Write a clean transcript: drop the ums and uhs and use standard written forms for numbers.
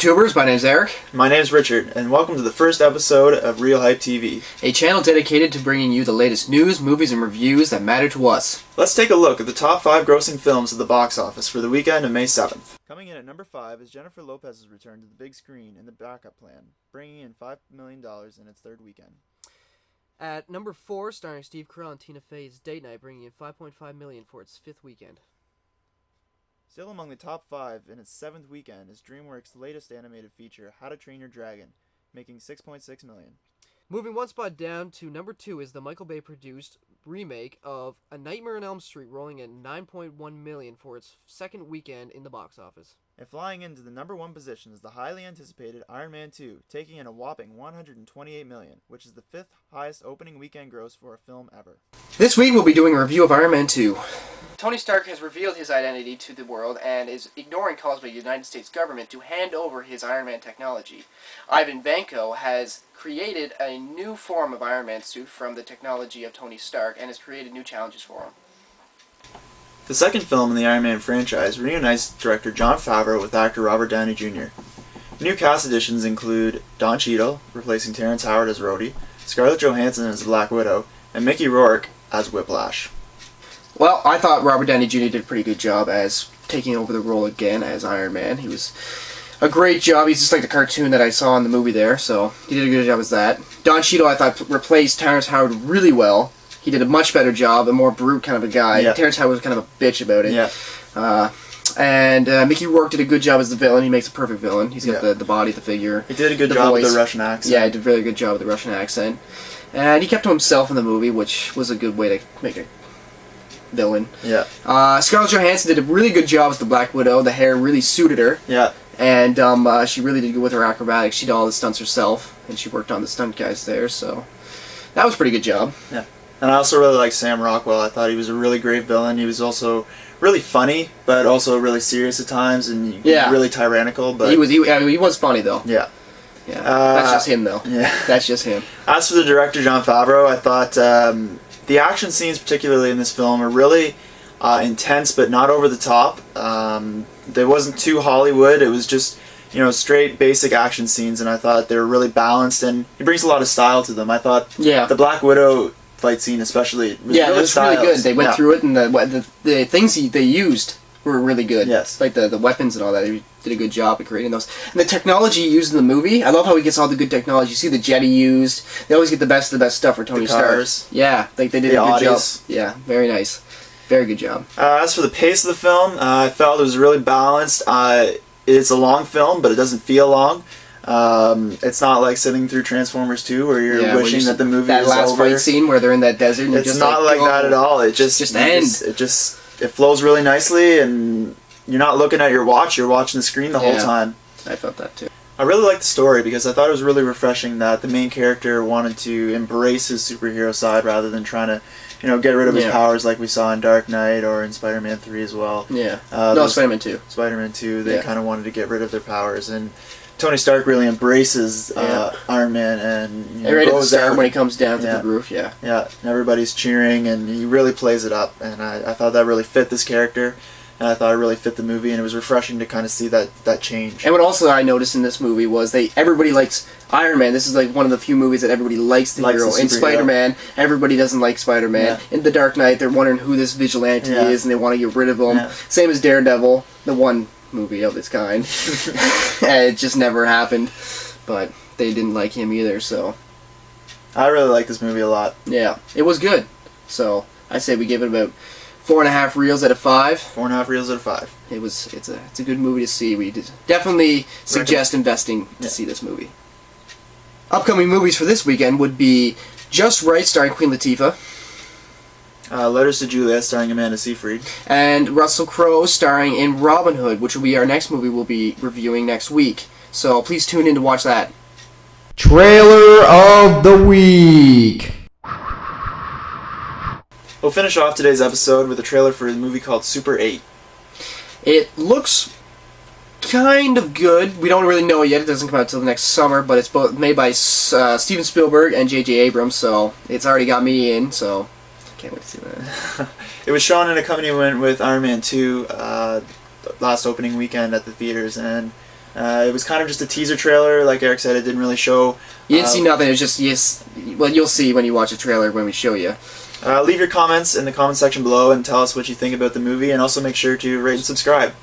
YouTubers, my name's Eric. My name's Richard, and welcome to the first episode of ReelHypeTV, a channel dedicated to bringing you the latest news, movies, and reviews that matter to us. Let's take a look at the top 5 grossing films at the box office for the weekend of May 7th. Coming in at number 5 is Jennifer Lopez's return to the big screen in The Backup Plan, bringing in $5 million in its third weekend. At number 4, starring Steve Carell and Tina Fey's Date Night, bringing in $5.5 million for its 5th weekend. Still among the top 5 in its 7th weekend is DreamWorks' latest animated feature, How to Train Your Dragon, making $6.6 million. Moving one spot down to number 2 is the Michael Bay-produced remake of A Nightmare on Elm Street, rolling in $9.1 million for its 2nd weekend in the box office. And flying into the number 1 position is the highly anticipated Iron Man 2, taking in a whopping $128 million, which is the 5th highest opening weekend gross for a film ever. This week we'll be doing a review of Iron Man 2. Tony Stark has revealed his identity to the world and is ignoring calls by the United States government to hand over his Iron Man technology. Ivan Vanko has created a new form of Iron Man suit from the technology of Tony Stark and has created new challenges for him. The second film in the Iron Man franchise reunites director Jon Favreau with actor Robert Downey Jr. New cast additions include Don Cheadle, replacing Terrence Howard as Rhodey, Scarlett Johansson as Black Widow, and Mickey Rourke as Whiplash. Well, I thought Robert Downey Jr. did a pretty good job as taking over the role again as Iron Man. He was a great job. He's just like the cartoon that I saw in the movie there, so he did a good job as that. Don Cheadle, I thought, replaced Terrence Howard really well. He did a much better job, a more brute kind of a guy. Yeah. Terrence Howard was kind of a bitch about it. Yeah. And Mickey Rourke did a good job as the villain. He makes a perfect villain. He's got the body, the figure. He did a good job with the Russian accent. Yeah, he did a very good job with the Russian accent. And he kept to himself in the movie, which was a good way to make a villain. Yeah. Scarlett Johansson did a really good job as the Black Widow. The hair really suited her. Yeah. And she really did good with her acrobatics. She did all the stunts herself, and she worked on the stunt guys there, so that was a pretty good job. Yeah. And I also really like Sam Rockwell. I thought he was a really great villain. He was also really funny, but also really serious at times, and really tyrannical. But he was funny though. Yeah. Yeah. That's just him though. Yeah. That's just him. As for the director Jon Favreau, I thought the action scenes, particularly in this film, are really intense, but not over the top. There wasn't too Hollywood. It was just, straight basic action scenes, and I thought they were really balanced, and he brings a lot of style to them. I thought the Black Widow fight scene especially was it was really good. They went through it, and the things they used were really good. Yes. Like the weapons and all that. They did a good job of creating those. And the technology used in the movie, I love how he gets all the good technology. You see the jet he used. They always get the best of the best stuff for Tony Stark. Yeah, like they did a good job. Yeah, very nice. Very good job. As for the pace of the film, I felt it was really balanced. It's a long film, but it doesn't feel long. It's not like sitting through Transformers 2 where you're wishing that the movie was over. That last fight scene where they're in that desert. And it's not like that at all. It just ends. It flows really nicely, and you're not looking at your watch. You're watching the screen the whole time. I felt that too. I really liked the story because I thought it was really refreshing that the main character wanted to embrace his superhero side rather than trying to, get rid of his powers like we saw in Dark Knight or in Spider-Man 3 as well. Yeah. No, Spider-Man 2. Spider-Man 2, they kind of wanted to get rid of their powers, and Tony Stark really embraces Iron Man and right at the start when he comes down to the roof. Yeah. Yeah. And everybody's cheering, and he really plays it up, and I thought that really fit this character. And I thought it really fit the movie, and it was refreshing to kind of see that change. And what also I noticed in this movie was everybody likes Iron Man. This is like one of the few movies that everybody likes the hero. In Spider-Man, everybody doesn't like Spider-Man. Yeah. In The Dark Knight, they're wondering who this vigilante is, and they want to get rid of him. Yeah. Same as Daredevil, the one movie of its kind. It just never happened, but they didn't like him either, so. I really like this movie a lot. Yeah, it was good. So I say we give it about 4.5 reels out of 5. 4.5 reels out of 5. It's a good movie to see. We definitely suggest investing to see this movie. Upcoming movies for this weekend would be Just Right, starring Queen Latifah. Letters to Juliet, starring Amanda Seyfried. And Russell Crowe, starring in Robin Hood, which will be our next movie we'll be reviewing next week. So please tune in to watch that. Trailer of the Week. We'll finish off today's episode with a trailer for a movie called Super 8. It looks kind of good. We don't really know it yet. It doesn't come out until the next summer, but it's both made by Steven Spielberg and J.J. Abrams, so it's already got me in, so can't wait to see that. It was shown in accompaniment with Iron Man 2 last opening weekend at the theaters, and It was kind of just a teaser trailer. Like Eric said, it didn't really show. You didn't see nothing. It was just, yes. Well, you'll see when you watch a trailer when we show you. Leave your comments in the comment section below and tell us what you think about the movie, and also make sure to rate and subscribe.